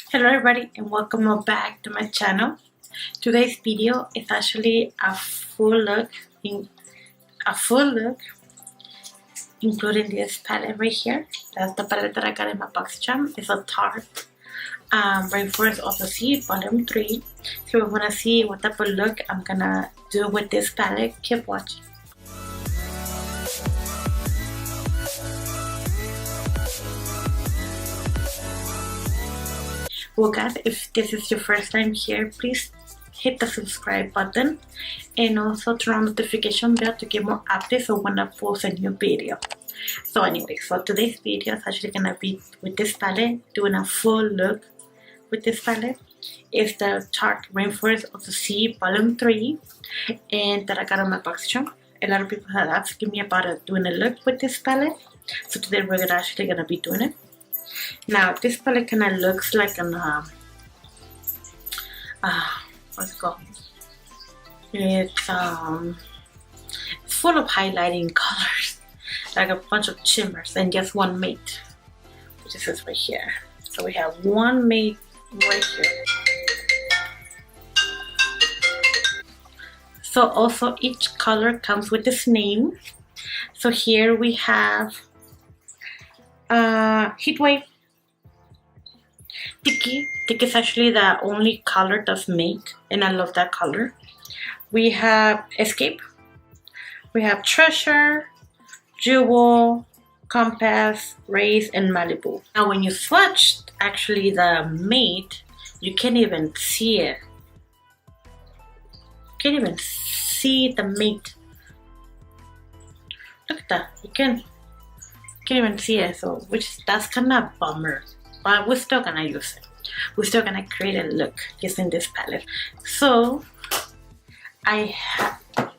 Hello everybody and welcome back to my channel. Today's video is actually a full look including this palette right here. That's the palette that I got in my boxycharm. It's a Tarte Rainforest of the Sea Volume 3. So if you want to see what type of look I'm gonna do with this palette, keep watching. Well guys, if this is your first time here, please hit the subscribe button and also turn on the notification bell to get more updates when I post a new video. So anyway, so today's video is actually gonna be with this palette, doing a full look with this palette. It's the Tarte Rainforest of the Sea Volume 3 and that I got on my boxycharm. A lot of people have asked me about doing a look with this palette. So today we're actually gonna be doing it. Now this palette kind of looks like an what's it called? It's full of highlighting colors, like a bunch of shimmers and just one mate, which is this right here. So we have one mate right here. So also each color comes with this name. So here we have Heatwave. Tiki is actually the only color that's make, and I love that color. We have Escape, we have Treasure, Jewel, Compass, Race, and Malibu. Now when you swatch actually the mate, you can't even see it. You can't even see the mate. Look at that, you can't even see it, so that's kind of a bummer. But we're still gonna use it. We're still gonna create a look using this palette. So I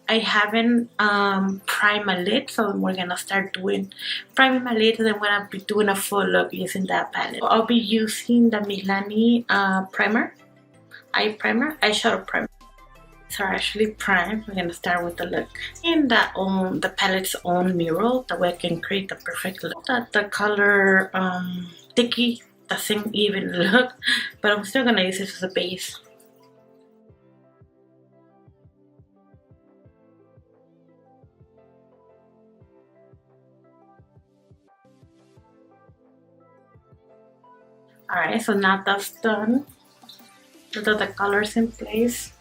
haven't primed my lid, so we're gonna start priming my lid, and then we're gonna be doing a full look using that palette. So I'll be using the Milani eyeshadow primer. So actually primed. We're gonna start with the look and the palette's own mirror, that way I can create the perfect look. The color Tiki doesn't even look, but I'm still gonna use it as a base. Alright, so now that's done, with the colors in place,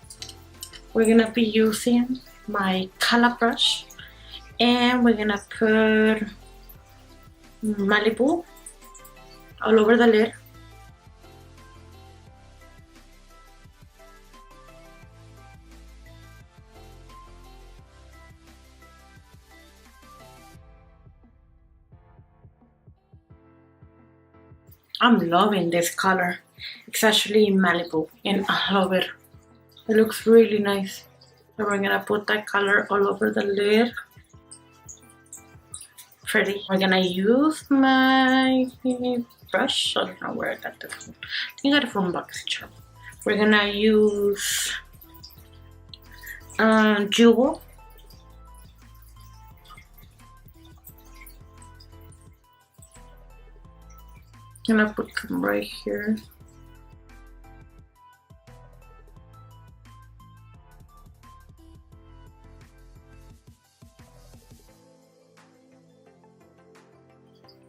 we're gonna be using my color brush and we're gonna put Malibu all over the lid. I'm loving this color. It's actually Malibu and I love it. It looks really nice. So we're gonna put that color all over the lid. Pretty. We're gonna use my brush. I don't know where I got this from. I think I got it from boxycharm. We're gonna use Jewel. I'm gonna put them right here.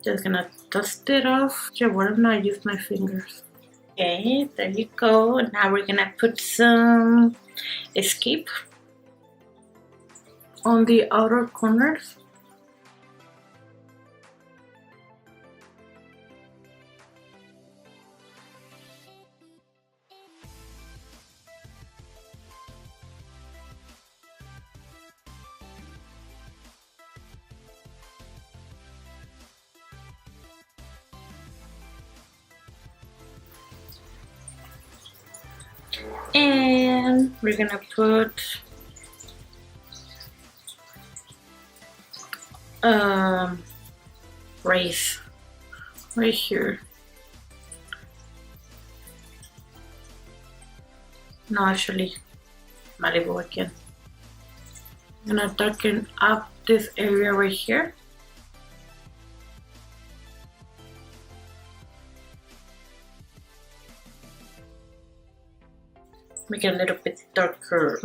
Just gonna dust it off. Yeah, why don't I use my fingers? Okay, there you go. Now we're gonna put some Escape on the outer corners. And we're gonna put Race right here. No, actually Malibu again. I'm gonna darken up this area right here. make it a little bit darker.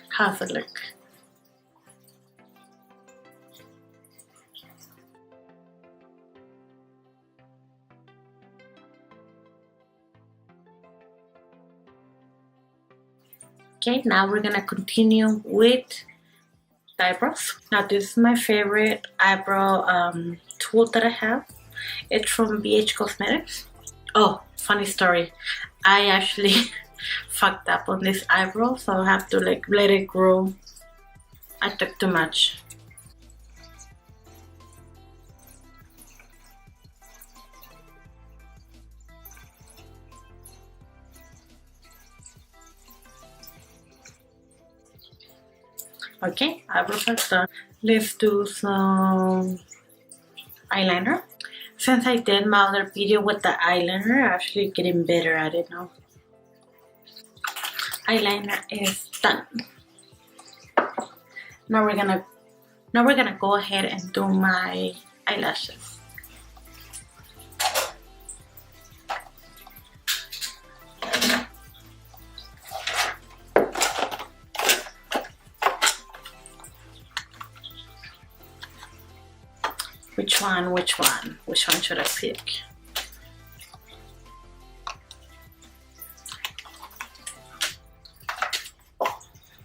How's it look? Okay, now we're gonna continue with the eyebrows. Now this is my favorite eyebrow tool that I have. It's from BH Cosmetics. Oh, funny story. I actually fucked up on this eyebrow, so I have to like let it grow. I took too much. Okay, eyebrows are done. Let's do some eyeliner. Since I did my other video with the eyeliner, I'm actually getting better at it now. Eyeliner is done. Now we're gonna go ahead and do my eyelashes. Which one should I pick?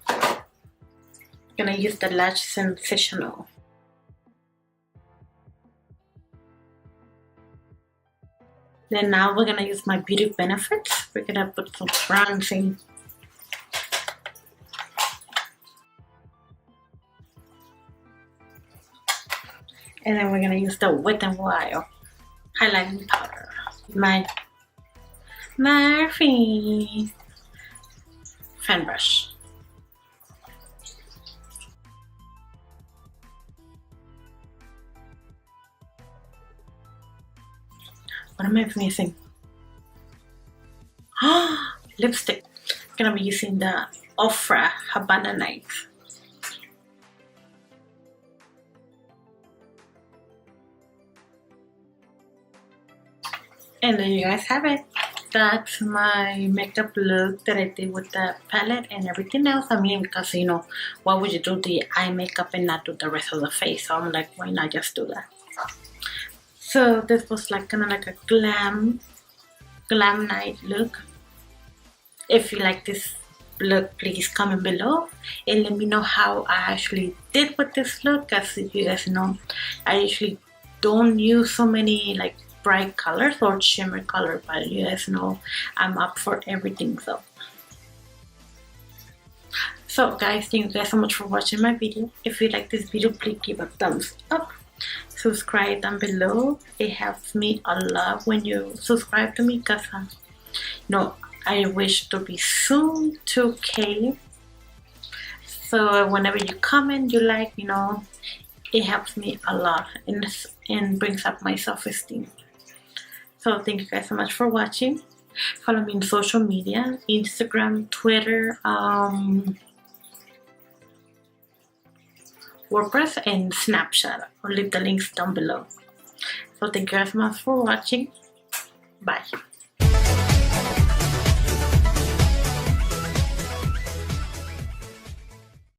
I'm gonna use the Lash Sensational. Then now we're gonna use my Beauty Benefits. We're gonna put some bronzing. And then we're gonna use the Wet n Wild highlighting powder. My Murphy fan brush. What am I missing? Lipstick. I'm gonna be using the Ofra Habana Night. And there you guys have it. That's my makeup look that I did with the palette and everything else. I mean, because you know, why would you do the eye makeup and not do the rest of the face? So I'm like, why not just do that? So this was like kind of like a glam night look. If you like this look, please comment below and let me know how I actually did with this look. As you guys know, I usually don't use so many like bright colors or shimmer color, but you guys know I'm up for everything. So guys, thank you guys so much for watching my video. If you like this video, please give a thumbs up, subscribe down below. It helps me a lot when you subscribe to me, because you know, I wish to be soon 2K. So whenever you comment, you like, you know, it helps me a lot and brings up my self-esteem. So thank you guys so much for watching. Follow me on social media, Instagram, Twitter, WordPress, and Snapchat. I'll leave the links down below. So thank you guys so much for watching. Bye.